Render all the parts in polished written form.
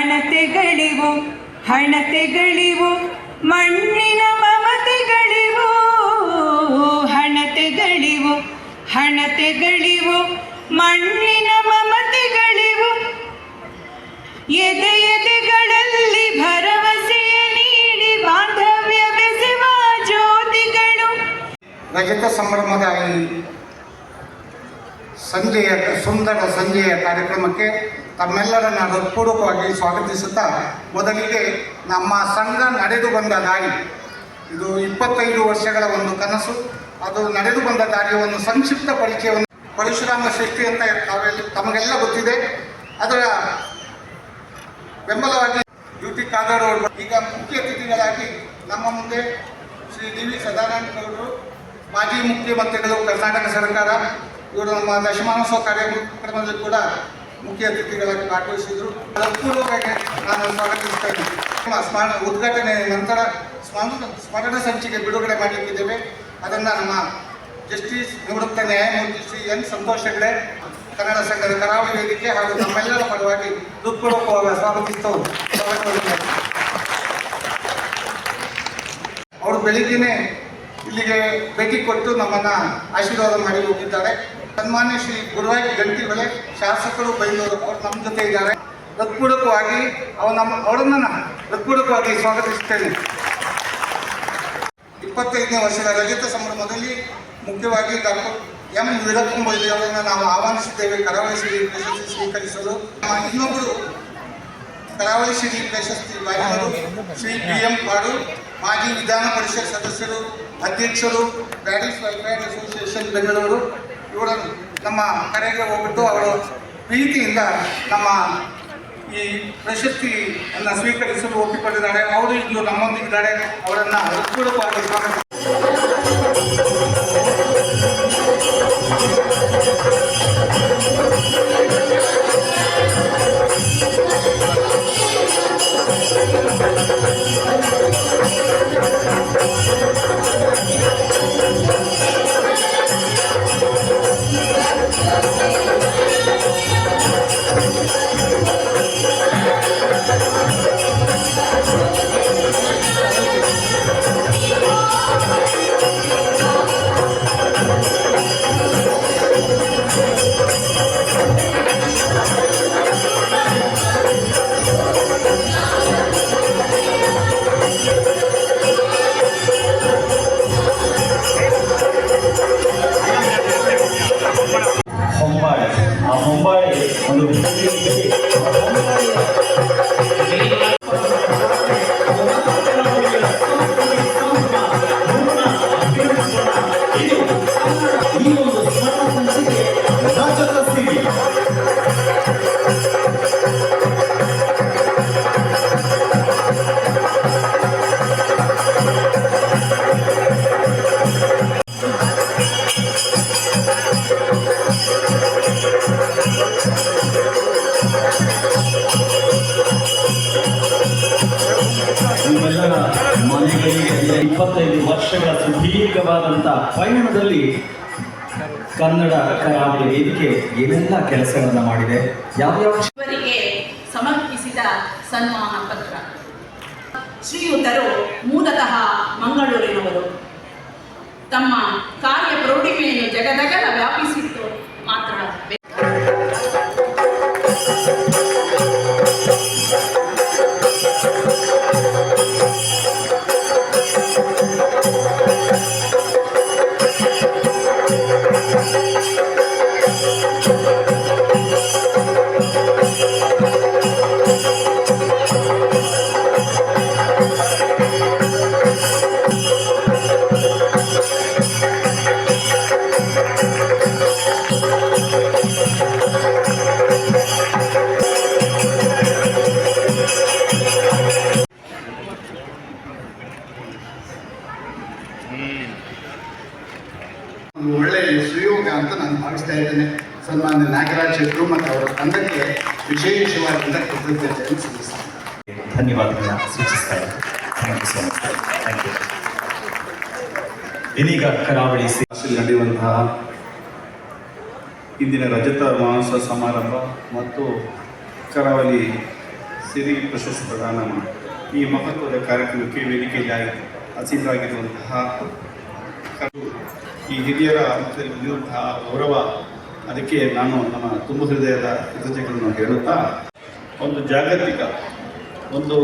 ಹಣತೆಗಳಿವು ಹಣತೆಗಳಿವು ಮಣ್ಣಿನ ಮಮತೆಗಳಿವು ಹಣತೆಗಳಿವು ಹಣತೆಗಳಿವು ಮಣ್ಣಿನ ಮಮತೆಗಳಿವು ಎದೆ ಎದೆಗಳಲ್ಲಿ ಭರವಸೆಯ ನೀಡಿ ಬಾಂಧವ್ಯ ಬೆಸೆವ ಜ್ಯೋತಿಗಳು. ರಜತ ಸಂಭ್ರಮದ ಈ ಸಂಜೆಯ ಸುಂದರ ಸಂಜೆಯ ಕಾರ್ಯಕ್ರಮಕ್ಕೆ ತಮ್ಮೆಲ್ಲರನ್ನು ಹೃತ್ಪೂರ್ವಕವಾಗಿ ಸ್ವಾಗತಿಸುತ್ತಾ, ಮೊದಲಿಗೆ ನಮ್ಮ ಸಂಘ ನಡೆದು ಬಂದ ದಾರಿ, ಇದು 25 ವರ್ಷಗಳ ಒಂದು ಕನಸು. ಅದು ನಡೆದು ಬಂದ ದಾರಿಯ ಒಂದು ಸಂಕ್ಷಿಪ್ತ ಪರಿಚಯವನ್ನು ಪರಶುರಾಮ ಸೃಷ್ಟಿ ಅಂತ ತಮಗೆಲ್ಲ ಗೊತ್ತಿದೆ. ಅದರ ಬೆಂಬಲವಾಗಿ ಡ್ಯೂಟಿ ಕಾದಾಡೋರು ಈಗ ಮುಖ್ಯ ಅತಿಥಿಗಳಾಗಿ ನಮ್ಮ ಮುಂದೆ ಶ್ರೀ ಡಿ ವಿ ಸದಾನಂದ ಗೌಡರು, ಮಾಜಿ ಮುಖ್ಯಮಂತ್ರಿಗಳು ಕರ್ನಾಟಕ ಸರ್ಕಾರ. ಇವರು ನಮ್ಮ ದಶಮಾನೋತ್ಸವ ಕಾರ್ಯಕ್ರಮದಲ್ಲಿ ಕೂಡ ಮುಖ್ಯ ಅತಿಥಿಗಳಾಗಿ ಭಾಗವಹಿಸಿದರು. ಪೂರ್ವಕವಾಗಿ ನಾನು ಸ್ವಾಗತಿಸ್ತೇನೆ. ಉದ್ಘಾಟನೆ ನಂತರ ಸ್ಮರಣ ಸಂಚಿಕೆ ಬಿಡುಗಡೆ ಮಾಡಲಿಕ್ಕಿದ್ದೇವೆ. ಅದನ್ನು ನಮ್ಮ ಜಸ್ಟಿಸ್ ನಿವೃತ್ತ ನ್ಯಾಯಮೂರ್ತಿ ಶ್ರೀ ಎನ್ ಸಂತೋಷ್ ಹೆಗ್ಡೆ, ಕನ್ನಡ ಸಂಘದ ಕರಾವಳಿ ವೇದಿಕೆ ಹಾಗೂ ನಮ್ಮೆಲ್ಲರ ಪರವಾಗಿ ಹೃತ್ಪೂರ್ವಕವಾಗಿ ಸ್ವಾಗತಿಸ್ತವು. ಅವರು ಬೆಳಿಗ್ಗೆನೇ ಇಲ್ಲಿಗೆ ಭೇಟಿ ಕೊಟ್ಟು ನಮ್ಮನ್ನು ಆಶೀರ್ವಾದ ಮಾಡಿ ಹೋಗಿದ್ದಾರೆ. ಸನ್ಮಾನ್ಯ ಶ್ರೀ ಗುರುವಾಯಿ ಗಂಟಿಗಳೇ, ಶಾಸಕರು ಬೈಲೂರು, ಅವರು ನಮ್ಮ ಜೊತೆ ಇದ್ದಾರೆ. ಹೃತ್ಪೂರ್ವಕವಾಗಿ ಅವರನ್ನು ಹೃತ್ಪೂರ್ವಕವಾಗಿ ಸ್ವಾಗತಿಸುತ್ತೇನೆ. 25ನೇ ವರ್ಷದ ರಜತ ಸಂಭ್ರಮದಲ್ಲಿ ಮುಖ್ಯವಾಗಿ ಡಾಕ್ಟರ್ ಎಂ ವೀರಪ್ಪ ಮೊಯ್ಲಿ ಅವರನ್ನು ನಾವು ಆಹ್ವಾನಿಸಿದ್ದೇವೆ ಕರಾವಳಿ ಸಿರಿ ಪ್ರಶಸ್ತಿ ಸ್ವೀಕರಿಸಲು. ಇನ್ನೊಬ್ಬರು ಕರಾವಳಿ ಸಿರಿ ಪ್ರಶಸ್ತಿ ಬಾಗಿದರು ಶ್ರೀ ಬಿ ಎಂ ಪಾಡು, ಮಾಜಿ ವಿಧಾನ ಪರಿಷತ್ ಸದಸ್ಯರು, ಅಧ್ಯಕ್ಷರು, ಪ್ಯಾರಿಸ್ ವೆಲ್ಫೇರ್ ಅಸೋಸಿಯೇಷನ್ ಬೆಂಗಳೂರು. ಇವರನ್ನು ನಮ್ಮ ಕರೆಗೆ ಹೋಗ್ಬಿಟ್ಟು ಅವರು ಪ್ರೀತಿಯಿಂದ ನಮ್ಮ ಈ ಪ್ರಶಸ್ತಿಯನ್ನು ಸ್ವೀಕರಿಸಲು ಒಪ್ಪಿಕೊಂಡಿದ್ದಾರೆ. ಅವರು ಇಂದು ನಮ್ಮೊಂದಿಗಿದ್ದಾರೆ. ಅವರನ್ನು ಹೃತ್ಪೂರ್ವಕವಾಗಿ ಸ್ವಾಗತ. ನಿಮ್ಮೆಲ್ಲರ ಮನೆಗಳಿಗೆ 25 ವರ್ಷಗಳ ಸುದೀರ್ಘವಾದಂಥ ಪಯಣದಲ್ಲಿ ಕನ್ನಡ ಕರಾವಳಿ ವೇದಿಕೆ ಏನೆಲ್ಲ ಕೆಲಸಗಳನ್ನು ಮಾಡಿದೆ, ಯಾವ್ಯಾವರಿಗೆ ಸಮರ್ಪಿಸಿದ ಸನ್ಮಾನ ಪತ್ರ. ಶ್ರೀಯುತರು ಮೂಲತಃ ಮಂಗಳೂರಿನವರು. ತಮ್ಮ ಕಾರ್ಯ ಪ್ರೌಢಿಮೆಯನ್ನು ಜಗದಗಲ ವ್ಯಾಪಿಸಿದ್ದು ಮಾತ್ರ ಒಂದು ಒಳ್ಳೆಯ ಸುಯೋಗ ಅಂತ ನಾನು ಭಾವಿಸ್ತಾ ಇದ್ದೇನೆ. ಸನ್ಮಾನ್ಯ ನಾಗರಾಜ್ ಶೆಟ್ಟರು ಮತ್ತು ಅವರ ತಂಡಕ್ಕೆ ವಿಶೇಷವಾದಂಥ ಕೃತಜ್ಞತೆಯನ್ನು ಸಲ್ಲಿಸ್ತಾರೆ. ಧನ್ಯವಾದಗಳನ್ನ ಸೂಚಿಸ್ತಾ ಇದ್ದಾರೆ. ಇದೀಗ ಕರಾವಳಿ ನಡೆಯುವಂತಹ ಇಂದಿನ ರಜತ ಮಹೋತ್ಸವ ಸಮಾರಂಭ ಮತ್ತು ಕರಾವಳಿ ಸಿರಿ ಪ್ರಶಸ್ತಿ ಪ್ರದಾನ ಈ ಮಹತ್ವದ ಕಾರ್ಯಕ್ರಮಕ್ಕೆ ವೇದಿಕೆಯಲ್ಲಿ ಹಸಿರಾಗಿರುವಂತಹ ಈ ಹಿರಿಯರ ಬಂದಿರುವಂತಹ ಗೌರವ, ಅದಕ್ಕೆ ನಾನು ನಮ್ಮ ತುಂಬ ಹೃದಯದ ಕೃತಜ್ಞತೆಗಳನ್ನು ಹೇಳುತ್ತಾ, ಒಂದು ಜಾಗತಿಕ ಒಂದು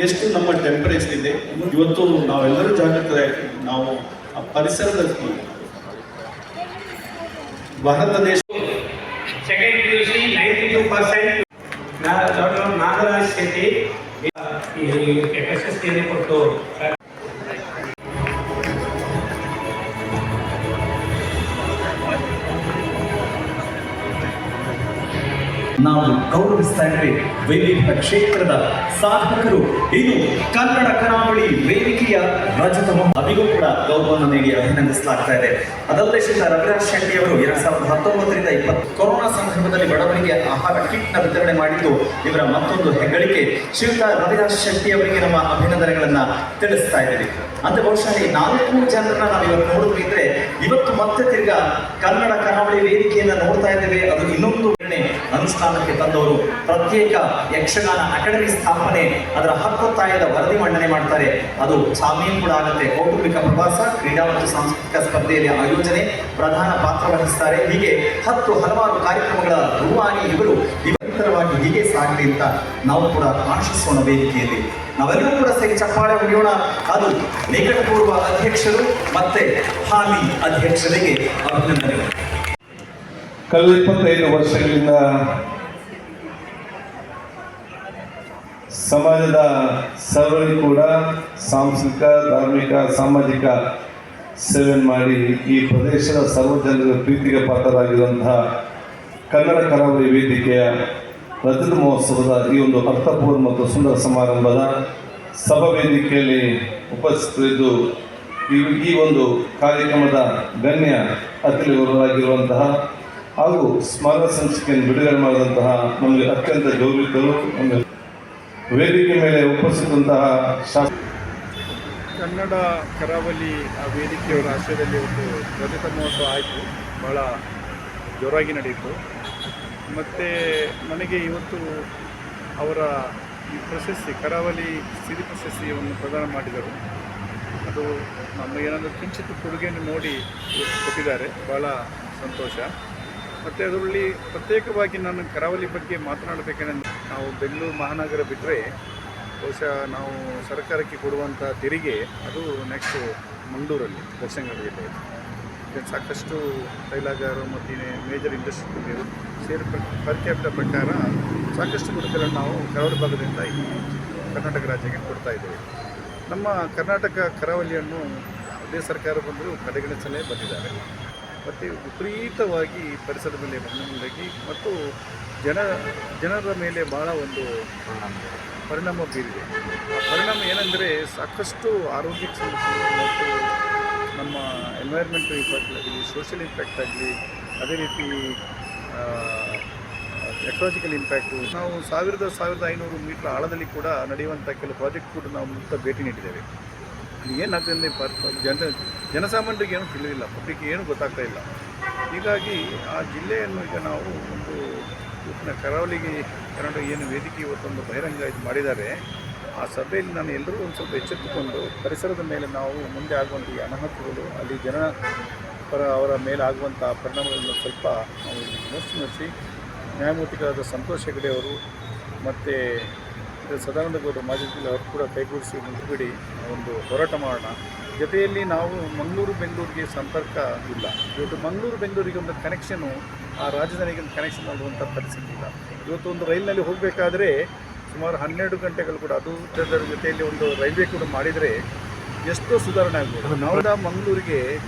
ಎಷ್ಟು ನಮ್ಮ ಟೆಂಪರೇಚರ್ ಇದೆ ಇವತ್ತು ನಾವೆಲ್ಲರೂ ಜಾಗೃತರಾಗಿ ನಾವು ಆ ಪರಿಸರದ ಭಾರತ ದೇಶ second PUC 92% doctor Nagaraj Shetty ಈ ಪ್ರಶಸ್ತಿಯನ್ನು ಕೊಟ್ಟು ನಾವು ಗೌರವಿಸ್ತಾ ಇದ್ದೇವೆ ವಿವಿಧ ಕ್ಷೇತ್ರದ ಸಾಧಕರು. ಇದು ಕನ್ನಡ ಕರಾವಳಿ ವೇದಿಕೆಯ ರಜತ ಅವಿಗೂ ಕೂಡ ಗೌರವವನ್ನು ನೀಡಿ ಅಭಿನಂದಿಸಲಾಗ್ತಾ ಇದೆ. ಅದಲ್ಲದೆ ಶ್ರೀಯುತ ರವಿರಾಜ್ ಶೆಟ್ಟಿ ಅವರು 2019ರಿಂದ 20 ಕೊರೋನಾ ಸಂದರ್ಭದಲ್ಲಿ ಬಡವರಿಗೆ ಆಹಾರ ಕಿಟ್ನ ವಿತರಣೆ ಮಾಡಿದ್ದು ಇವರ ಮತ್ತೊಂದು ಹೆಗ್ಗಳಿಕೆ. ಶ್ರೀಯುತ ರವಿರಾಜ್ ಶೆಟ್ಟಿ ಅವರಿಗೆ ನಮ್ಮ ಅಭಿನಂದನೆಗಳನ್ನ ತಿಳಿಸ್ತಾ ಇದ್ದೀವಿ. ಅಂತ ಬಹುಶಃ ಈ 4 ಜನರನ್ನ ನಾವು ಇವತ್ತು ನೋಡಿದ್ರೆ ಇವತ್ತು ಮತ್ತೆ ತಿರ್ಗಾ ಕನ್ನಡ ಕರಾವಳಿ ವೇದಿಕೆಯನ್ನ ನೋಡ್ತಾ ಇದ್ದೇವೆ. ಅದು ಇನ್ನೊಂದು ಅನುಷ್ಠಾನಕ್ಕೆ ತಂದವರು ಪ್ರತ್ಯೇಕ ಯಕ್ಷಗಾನ ಅಕಾಡೆಮಿ ಸ್ಥಾಪನೆ, ಅದರ ಹಕ್ಕೊತ್ತಾಯದ ವರದಿ ಮಂಡನೆ ಮಾಡ್ತಾರೆ. ಅದು ಚಾಲನೆ ಕೂಡ ಆಗುತ್ತೆ. ಕೌಟುಂಬಿಕ ಪ್ರವಾಸ, ಕ್ರೀಡಾ ಮತ್ತು ಸಾಂಸ್ಕೃತಿಕ ಸ್ಪರ್ಧೆಯಲ್ಲಿ ಆಯೋಜನೆ, ಪ್ರಧಾನ ಪಾತ್ರ ವಹಿಸ್ತಾರೆ. ಹೀಗೆ ಹಲವಾರು ಕಾರ್ಯಕ್ರಮಗಳ ರೂವಾರಿ ಇವರು ನಿರಂತರವಾಗಿ ಹೀಗೆ ಸಾಗಲಿ ಅಂತ ನಾವು ಕೂಡ ಆಶಿಸೋಣ. ವೇದಿಕೆಯಲ್ಲಿ ನಾವೆಲ್ಲರೂ ಕೂಡ ಸೇರಿ ಚಪ್ಪಾಳೆ ಹೊಡೆಯೋಣ. ಅದು ನಿಕಟಪೂರ್ವ ಅಧ್ಯಕ್ಷರು ಮತ್ತೆ ಹಾಲಿ ಅಧ್ಯಕ್ಷರಿಗೆ ಅಭಿನಂದನೆಗಳು. ಕಳೆದ 25 ವರ್ಷಗಳಿಂದ ಸಮಾಜದ ಸರ್ವರಿಗೂ ಕೂಡ ಸಾಂಸ್ಕೃತಿಕ, ಧಾರ್ಮಿಕ, ಸಾಮಾಜಿಕ ಸೇವೆ ಮಾಡಿ ಈ ಪ್ರದೇಶದ ಸರ್ವಜನರ ಪ್ರೀತಿಗೆ ಪಾತ್ರರಾಗಿರುವಂತಹ ಕನ್ನಡ ಕರಾವಳಿ ವೇದಿಕೆಯ ರಜತ ಮಹೋತ್ಸವದ ಈ ಒಂದು ಅರ್ಥಪೂರ್ಣ ಮತ್ತು ಸುಂದರ ಸಮಾರಂಭದ ಸಭಾ ವೇದಿಕೆಯಲ್ಲಿ ಉಪಸ್ಥಿತರಿದ್ದು ಈ ಒಂದು ಕಾರ್ಯಕ್ರಮದ ಗಣ್ಯ ಅತಿಥಿಗಳಾಗಿರುವಂತಹ ಹಾಗೂ ಸ್ಮಾರಕ ಸಂಚಿಕೆಯನ್ನು ಬಿಡುಗಡೆ ಮಾಡಿದಂತಹ ನಮಗೆ ಅತ್ಯಂತ ಗೌರವಿತರು, ನಮಗೆ ವೇದಿಕೆ ಮೇಲೆ ಉಪಸ್ಥಿತಂತಹ ಕನ್ನಡ ಕರಾವಳಿ ವೇದಿಕೆಯವರ ಆಶ್ರಯದಲ್ಲಿ ಒಂದು ರಜತ ಮಹೋತ್ಸವ ಆಯಿತು. ಭಾಳ ಜೋರಾಗಿ ನಡೆಯಿತು. ಮತ್ತು ನನಗೆ ಇವತ್ತು ಅವರ ಈ ಪ್ರಶಸ್ತಿ, ಕರಾವಳಿ ಸಿರಿ ಪ್ರಶಸ್ತಿಯನ್ನು ಪ್ರದಾನ ಮಾಡಿದರು. ಅದು ನಮಗೇನಾದರೂ ಕಿಂಚಿತ್ ಕೊಡುಗೆಯನ್ನು ನೋಡಿ ಕೊಟ್ಟಿದ್ದಾರೆ. ಭಾಳ ಸಂತೋಷ. ಮತ್ತು ಅದರಲ್ಲಿ ಪ್ರತ್ಯೇಕವಾಗಿ ನಾನು ಕರಾವಳಿ ಬಗ್ಗೆ ಮಾತನಾಡಬೇಕೆಂದರೆ, ನಾವು ಬೆಂಗಳೂರು ಮಹಾನಗರ ಬಿಟ್ಟರೆ ಬಹುಶಃ ನಾವು ಸರ್ಕಾರಕ್ಕೆ ಕೊಡುವಂಥ ತೆರಿಗೆ ಅದು ನೆಕ್ಸ್ಟು ಮಂಗಳೂರಲ್ಲಿ, ದಕ್ಷಿಣ ಕನ್ನಡ ಜಿಲ್ಲೆಯಲ್ಲಿ ಸಾಕಷ್ಟು ತೈಲಾಗಾರ ಮತ್ತು ಮೇಜರ್ ಇಂಡಸ್ಟ್ರಿ ಸೇರಿ ಪರ್ ಕ್ಯಾಪಿಟಲ್ ಪ್ರಕಾರ ಸಾಕಷ್ಟು ಕೊಡುಗೆಗಳನ್ನು ನಾವು ಕರಾವಳಿ ಭಾಗದಿಂದ ಈ ಕರ್ನಾಟಕ ರಾಜ್ಯಕ್ಕೆ ಕೊಡ್ತಾ ಇದ್ದೇವೆ. ನಮ್ಮ ಕರ್ನಾಟಕ ಕರಾವಳಿಯನ್ನು ಯಾವುದೇ ಸರ್ಕಾರ ಬಂದರೂ ಕಡೆಗಣಿಸಲೇ ಬಂದಿದ್ದಾರೆ. ಮತ್ತು ವಿಪರೀತವಾಗಿ ಪರಿಸರದ ಮೇಲೆ ಗಮನವಾಗಿ ಮತ್ತು ಜನರ ಮೇಲೆ ಭಾಳ ಒಂದು ಪರಿಣಾಮ ಬೀರಿದೆ. ಆ ಪರಿಣಾಮ ಏನೆಂದರೆ ಸಾಕಷ್ಟು ಆರೋಗ್ಯಕ್ಕೆ ಸಂಬಂಧಿಸಿದ ಮತ್ತು ನಮ್ಮ ಎನ್ವೈರ್ಮೆಂಟ್ ಇಂಪ್ಯಾಕ್ಟ್ ಆಗಲಿ, ಸೋಷಿಯಲ್ ಇಂಪ್ಯಾಕ್ಟ್ ಆಗಲಿ, ಅದೇ ರೀತಿ ಎಕಲಾಜಿಕಲ್ ಇಂಪ್ಯಾಕ್ಟು. ನಾವು 1500 ಮೀಟರ್ ಆಳದಲ್ಲಿ ಕೂಡ ನಡೆಯುವಂಥ ಕೆಲವು ಪ್ರಾಜೆಕ್ಟ್ ಕೂಡ ನಾವು ಮುಕ್ತ ಭೇಟಿ ನೀಡಿದ್ದೇವೆ. ಏನಾಗ್ತದೆ ಜನಸಾಮಾನ್ಯರಿಗೆ ಏನೂ ತಿಳಿದಿಲ್ಲ, ಪಬ್ಲಿಕ್ ಏನೂ ಗೊತ್ತಾಗ್ತಾ ಇಲ್ಲ. ಹೀಗಾಗಿ ಆ ಜಿಲ್ಲೆಯನ್ನು ಈಗ ನಾವು ಒಂದು ಕರಾವಳಿಗೆ ಕರ್ನಾಟಕ ಏನು ವೇದಿಕೆ ಇವತ್ತೊಂದು ಬಹಿರಂಗ ಇದು ಮಾಡಿದ್ದಾರೆ, ಆ ಸಭೆಯಲ್ಲಿ ನಾನು ಎಲ್ಲರೂ ಒಂದು ಸ್ವಲ್ಪ ಎಚ್ಚೆತ್ತುಕೊಂಡು ಪರಿಸರದ ಮೇಲೆ ನಾವು ಮುಂದೆ ಆಗುವಂಥ ಈ ಅನಾಹುತಗಳು, ಅಲ್ಲಿ ಅವರ ಮೇಲೆ ಆಗುವಂಥ ಪರಿಣಾಮಗಳನ್ನು ಸ್ವಲ್ಪ ನಾವು ವಿಮರ್ಶಿಸಿ ನ್ಯಾಯಮೂರ್ತಿಗಳಾದ ಸಂತೋಷ್ ಹೆಗಡೆ ಅವರು ಮತ್ತು ಸದಾನಂದ ಗೌಡರು ಮಾಜಿ ಜಿಲ್ಲೆ ಅವರು ಕೂಡ ಕೈಗೂಡಿಸಿ ಮುಂದುಗಡೆ ಒಂದು ಹೋರಾಟ ಮಾಡೋಣ. ಜೊತೆಯಲ್ಲಿ ನಾವು ಮಂಗಳೂರು ಬೆಂಗಳೂರಿಗೆ ಸಂಪರ್ಕ ಇಲ್ಲ. ಇವತ್ತು ಮಂಗಳೂರು ಬೆಂಗಳೂರಿಗೆ ಒಂದು ಕನೆಕ್ಷನು, ಆ ರಾಜಧಾನಿಗೆ ಒಂದು ಕನೆಕ್ಷನ್ ಆಗುವಂಥ ಪರಿಸ್ಥಿತಿ ಇಲ್ಲ. ಇವತ್ತು ಒಂದು ರೈಲಿನಲ್ಲಿ ಹೋಗಬೇಕಾದ್ರೆ ಸುಮಾರು 12 ಗಂಟೆಗಳು ಕೂಡ, ಅದು ಅದರ ಜೊತೆಯಲ್ಲಿ ಒಂದು ರೈಲ್ವೆ ಕೂಡ ಮಾಡಿದರೆ ಎಷ್ಟೋ ಸುಧಾರಣೆ ಆಗ್ಬೋದು. ನಾವು ಮಂಗಳೂರಿಗೆ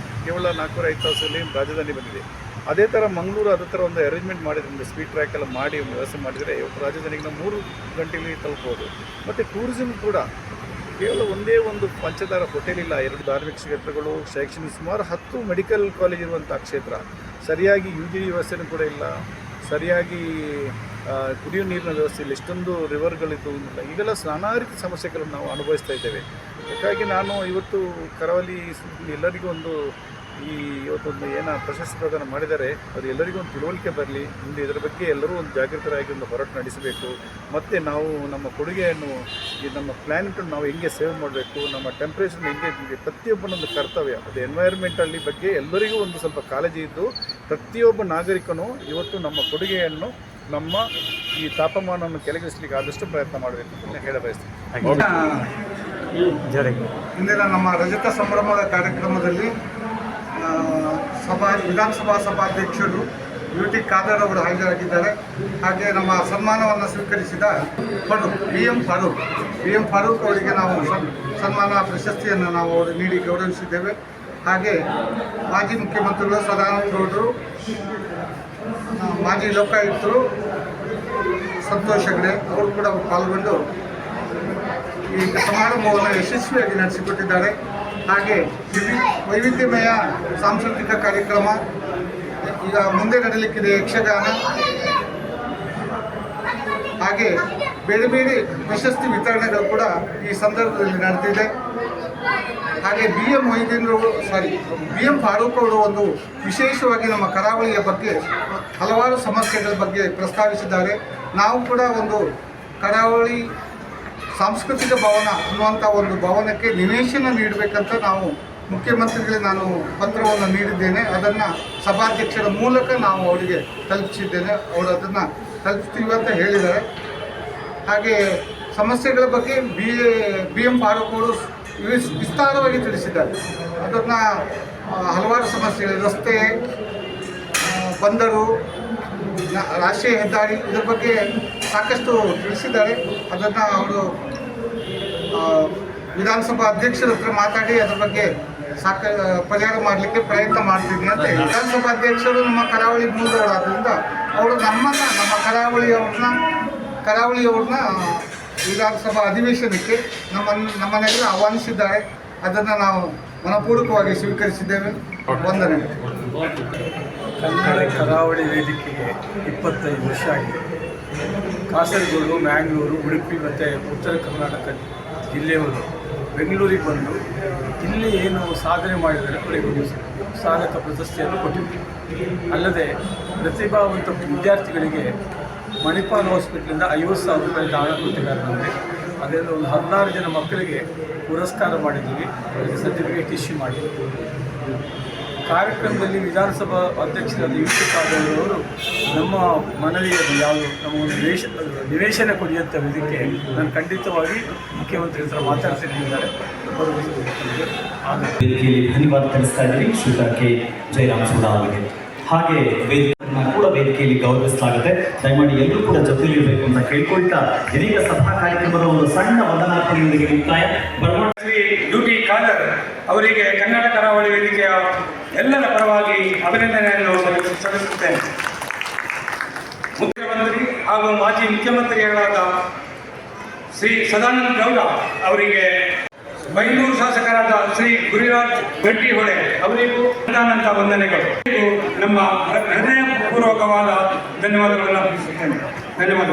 ಕೇವಲ 4-5 ತಾಸಲ್ಲಿ ರಾಜಧಾನಿ ಬಂದಿದೆ. ಅದೇ ಥರ ಮಂಗಳೂರು ಅದೇ ಥರ ಒಂದು ಅರೇಂಜ್ಮೆಂಟ್ ಮಾಡಿದರೆ, ಒಂದು ಸ್ಪೀಡ್ ಟ್ರ್ಯಾಕ್ ಎಲ್ಲ ಮಾಡಿ ಒಂದು ವ್ಯವಸ್ಥೆ ಮಾಡಿದರೆ ಇವತ್ತು ರಾಜಧಾನಿಗೆ ನಾವು 3 ಗಂಟೆಯಲ್ಲಿ ತಲುಪ್ಬೋದು. ಮತ್ತು ಟೂರಿಸಮ್ ಕೂಡ ಕೇವಲ ಒಂದೇ ಒಂದು ಪಂಚತಾರ ಹೋಟೆಲ್ ಇಲ್ಲ, 2 ಧಾರ್ಮಿಕ ಕ್ಷೇತ್ರಗಳು, ಶೈಕ್ಷಣಿಕ, ಸುಮಾರು 10 ಮೆಡಿಕಲ್ ಕಾಲೇಜ್ ಇರುವಂಥ ಕ್ಷೇತ್ರ. ಸರಿಯಾಗಿ UG ವ್ಯವಸ್ಥೆನೂ ಕೂಡ ಇಲ್ಲ, ಸರಿಯಾಗಿ ಕುಡಿಯುವ ನೀರಿನ ವ್ಯವಸ್ಥೆ ಇಲ್ಲ, ಇಷ್ಟೊಂದು ರಿವರ್ಗಳಿದ್ದು ಈಗೆಲ್ಲ ನಾನಾ ರೀತಿ ಸಮಸ್ಯೆಗಳನ್ನು ನಾವು ಅನುಭವಿಸ್ತಾ ಇದ್ದೇವೆ. ಹಾಗಾಗಿ ನಾನು ಇವತ್ತು ಕರಾವಳಿ ಎಲ್ಲರಿಗೂ ಒಂದು ಈ ಇವತ್ತೊಂದು ಏನು ಪ್ರಶಸ್ತಿ ಪ್ರದಾನ ಮಾಡಿದ್ದಾರೆ ಅದು ಎಲ್ಲರಿಗೂ ಒಂದು ತಿಳುವಳಿಕೆ ಬರಲಿ, ಮುಂದೆ ಇದರ ಬಗ್ಗೆ ಎಲ್ಲರೂ ಒಂದು ಜಾಗೃತರಾಗಿ ಒಂದು ಹೋರಾಟ ನಡೆಸಬೇಕು. ಮತ್ತು ನಾವು ನಮ್ಮ ಕೊಡುಗೆಯನ್ನು ಈ ನಮ್ಮ ಪ್ಲ್ಯಾನೆಟನ್ನು ನಾವು ಹೆಂಗೆ ಸೇವ್ ಮಾಡಬೇಕು, ನಮ್ಮ ಟೆಂಪ್ರೇಚರ್ನ ಹೆಂಗೆ ಪ್ರತಿಯೊಬ್ಬನೊಂದು ಕರ್ತವ್ಯ. ಅದು ಎನ್ವೈರ್ಮೆಂಟಲ್ಲಿ ಬಗ್ಗೆ ಎಲ್ಲರಿಗೂ ಒಂದು ಸ್ವಲ್ಪ ಕಾಳಜಿ ಇದ್ದು ಪ್ರತಿಯೊಬ್ಬ ನಾಗರಿಕನು ಇವತ್ತು ನಮ್ಮ ಕೊಡುಗೆಯನ್ನು ನಮ್ಮ ಈ ತಾಪಮಾನವನ್ನು ಕೆಳಗಿಳಿಸಲಿಕ್ಕೆ ಆದಷ್ಟು ಪ್ರಯತ್ನ ಮಾಡಬೇಕು ಅಂತ ಹೇಳ ಬಯಸ್ತೀನಿ. ಇಂದಿನ ನಮ್ಮ ರಜತ ಸಂಭ್ರಮದ ಕಾರ್ಯಕ್ರಮದಲ್ಲಿ ವಿಧಾನಸಭಾ ಸಭಾಧ್ಯಕ್ಷರು UT ಖಾದರ್ ಅವರು ಹಾಜರಾಗಿದ್ದಾರೆ. ಹಾಗೆ ನಮ್ಮ ಸನ್ಮಾನವನ್ನು ಸ್ವೀಕರಿಸಿದ BM ಫಾರೂಕ್ ಅವರಿಗೆ ನಾವು ಸನ್ಮಾನ ಪ್ರಶಸ್ತಿಯನ್ನು ನಾವು ಅವರು ನೀಡಿ ಗೌರವಿಸಿದ್ದೇವೆ. ಹಾಗೆ ಮಾಜಿ ಮುಖ್ಯಮಂತ್ರಿಗಳು ಸದಾನಂದ ಗೌಡರು, ಮಾಜಿ ಲೋಕಾಯುಕ್ತರು ಸಂತೋಷ್ ಹೆಗ್ಡೆ ಅವರು ಕೂಡ ಪಾಲ್ಗೊಂಡು ಈ ಸಮಾರಂಭವನ್ನು ಯಶಸ್ವಿಯಾಗಿ ನಡೆಸಿಕೊಟ್ಟಿದ್ದಾರೆ. ಹಾಗೆ ವೈವಿಧ್ಯಮಯ ಸಾಂಸ್ಕೃತಿಕ ಕಾರ್ಯಕ್ರಮ ಈಗ ಮುಂದೆ ನಡೆಯಲಿಕ್ಕಿದೆ, ಯಕ್ಷಗಾನ, ಹಾಗೆ ಬೇರೆ ಬೇರೆ ಪ್ರಶಸ್ತಿ ವಿತರಣೆಗಳು ಕೂಡ ಈ ಸಂದರ್ಭದಲ್ಲಿ ನಡೆದಿದೆ. ಹಾಗೆ BM ಫಾರೂಕ್ ಅವರು ಒಂದು ವಿಶೇಷವಾಗಿ ನಮ್ಮ ಕರಾವಳಿಯ ಬಗ್ಗೆ ಹಲವಾರು ಸಮಸ್ಯೆಗಳ ಬಗ್ಗೆ ಪ್ರಸ್ತಾವಿಸಿದ್ದಾರೆ. ನಾವು ಕೂಡ ಒಂದು ಕರಾವಳಿ ಸಾಂಸ್ಕೃತಿಕ ಭವನ ಅನ್ನುವಂಥ ಒಂದು ಭವನಕ್ಕೆ ನಿವೇಶನ ನೀಡಬೇಕಂತ ನಾವು ಮುಖ್ಯಮಂತ್ರಿಗಳಿಗೆ ನಾನು ಪತ್ರವನ್ನು ನೀಡಿದ್ದೇನೆ. ಅದನ್ನು ಸಭಾಧ್ಯಕ್ಷರ ಮೂಲಕ ನಾವು ಅವರಿಗೆ ತಲುಪಿಸಿದ್ದೇನೆ. ಅವರು ಅದನ್ನು ತಲುಪಿಸ್ತೀವಿ ಅಂತ ಹೇಳಿದ್ದಾರೆ. ಹಾಗೆ ಸಮಸ್ಯೆಗಳ ಬಗ್ಗೆ BM ಫಾರೂಕ್ ಅವರು ವಿಸ್ತಾರವಾಗಿ ತಿಳಿಸಿದ್ದಾರೆ. ಅದನ್ನು ಹಲವಾರು ಸಮಸ್ಯೆಗಳು, ರಸ್ತೆ, ಬಂದರು, ರಾಷ್ಟ್ರೀಯ ಹೆದ್ದಾರಿ, ಇದರ ಬಗ್ಗೆ ಸಾಕಷ್ಟು ತಿಳಿಸಿದ್ದಾರೆ. ಅದನ್ನು ಅವರು ವಿಧಾನಸಭಾ ಅಧ್ಯಕ್ಷರ ಹತ್ರ ಮಾತಾಡಿ ಅದರ ಬಗ್ಗೆ ಪರಿಹಾರ ಮಾಡಲಿಕ್ಕೆ ಪ್ರಯತ್ನ ಮಾಡ್ತೀನಿ ಅಂತ ಹೇಳಿ. ವಿಧಾನಸಭಾ ಅಧ್ಯಕ್ಷರು ನಮ್ಮ ಕರಾವಳಿ ಮೂಲದವರಾದ್ದರಿಂದ ಅವರು ನಮ್ಮ ಕರಾವಳಿಯವ್ರನ್ನ ವಿಧಾನಸಭಾ ಅಧಿವೇಶನಕ್ಕೆ ನಮ್ಮನ್ನೆಲ್ಲ ಆಹ್ವಾನಿಸಿದ್ದಾರೆ. ಅದನ್ನು ನಾವು ಮನಪೂರ್ವಕವಾಗಿ ಸ್ವೀಕರಿಸಿದ್ದೇವೆ. ವಂದನೆಗಳು. ಕನ್ನಡ ಕರಾವಳಿ ವೇದಿಕೆಗೆ 25 ವರ್ಷ ಆಗಿದೆ. ಕಾಸರಗೋಡು, ಮ್ಯಾಂಗ್ಳೂರು, ಉಡುಪಿ ಮತ್ತು ಉತ್ತರ ಕರ್ನಾಟಕ ಜಿಲ್ಲೆಯವರು ಬೆಂಗಳೂರಿಗೆ ಬಂದು ಇಲ್ಲಿ ಏನು ಸಾಧನೆ ಮಾಡಿದರೆ ಅವರಿಗೆ ಸಾಧಕ ಪ್ರಶಸ್ತಿಯನ್ನು ಕೊಟ್ಟಿದ್ದರು. ಅಲ್ಲದೆ ಪ್ರತಿಭಾವಂತ ವಿದ್ಯಾರ್ಥಿಗಳಿಗೆ ಮಣಿಪಾಲ್ ಹಾಸ್ಪಿಟ್ಲಿಂದ 50,000 ರೂಪಾಯಿ ದಾನ ಕೊಟ್ಟಿದ್ದಾರೆ. ನಮಗೆ ಅದರಿಂದ ಒಂದು 16 ಜನ ಮಕ್ಕಳಿಗೆ ಪುರಸ್ಕಾರ ಮಾಡಿದ್ದೀವಿ, ಅವರಿಗೆ ಸರ್ಟಿಫಿಕೇಟ್ ಇಶ್ಯೂ ಮಾಡಿದ್ದೀವಿ. ಕಾರ್ಯಕ್ರಮದಲ್ಲಿ ವಿಧಾನಸಭಾ ಅಧ್ಯಕ್ಷರಾದ UT ಖಾದರ್ ಅವರು ನಮ್ಮ ಮನವಿಯನ್ನು ಯಾವುದು ನಮ್ಮ ಒಂದು ನಿವೇಶನ ಕೊಡಿಯಂಥ ಇದಕ್ಕೆ ನಾನು ಖಂಡಿತವಾಗಿ ಮುಖ್ಯಮಂತ್ರಿ ಹತ್ರ ಮಾತಾಡ್ತಿದ್ದಾರೆ. ವೇದಿಕೆಯಲ್ಲಿ ಧನ್ಯವಾದ ತಿಳಿಸ್ತಾ ಇದ್ದೀವಿ ಶ್ರೀಯುತ K. ಜಯರಾಮಗೌಡ ಅವರಿಗೆ. ಹಾಗೆ ಕೂಡ ವೇದಿಕೆಯಲ್ಲಿ ಗೌರವಿಸಲಾಗುತ್ತೆ. ದಯಮಾಡಿ ಎಲ್ಲರೂ ಕೂಡ ಜೊತೆಯಲ್ಲಿರಬೇಕು ಅಂತ ಕೇಳ್ಕೊಳ್ತಾ ಇದೀಗ ಸಭಾ ಕಾರ್ಯಕ್ರಮದ ಒಂದು ಸಣ್ಣ ವಂದನಾರ್ಪಣೆಯೊಂದಿಗೆ ಮುಕ್ತಾಯ. ಶ್ರೀ UT ಖಾದರ್ ಅವರಿಗೆ ಕನ್ನಡ ಕರಾವಳಿ ವೇದಿಕೆಯ ಎಲ್ಲರ ಪರವಾಗಿ ಅಭಿನಂದನೆಯನ್ನು ಸಲ್ಲಿಸುತ್ತೇನೆ. ಮುಖ್ಯಮಂತ್ರಿ ಹಾಗೂ ಮಾಜಿ ಮುಖ್ಯಮಂತ್ರಿಗಳಾದ ಶ್ರೀ ಸದಾನಂದ ಗೌಡ ಅವರಿಗೆ, ಬೈಂದೂರು ಶಾಸಕರಾದ ಶ್ರೀ ಗುರುರಾಜ್ ಗಟ್ಟಿಹೊಳೆ ಅವರಿಗೂ ಪ್ರಧಾನಂತ ವಂದನೆಗಳು. ನಮ್ಮ ಹೃದಯಪೂರ್ವಕವಾದ ಧನ್ಯವಾದಗಳನ್ನು ಅರ್ಪಿಸುತ್ತೇನೆ. ಧನ್ಯವಾದ.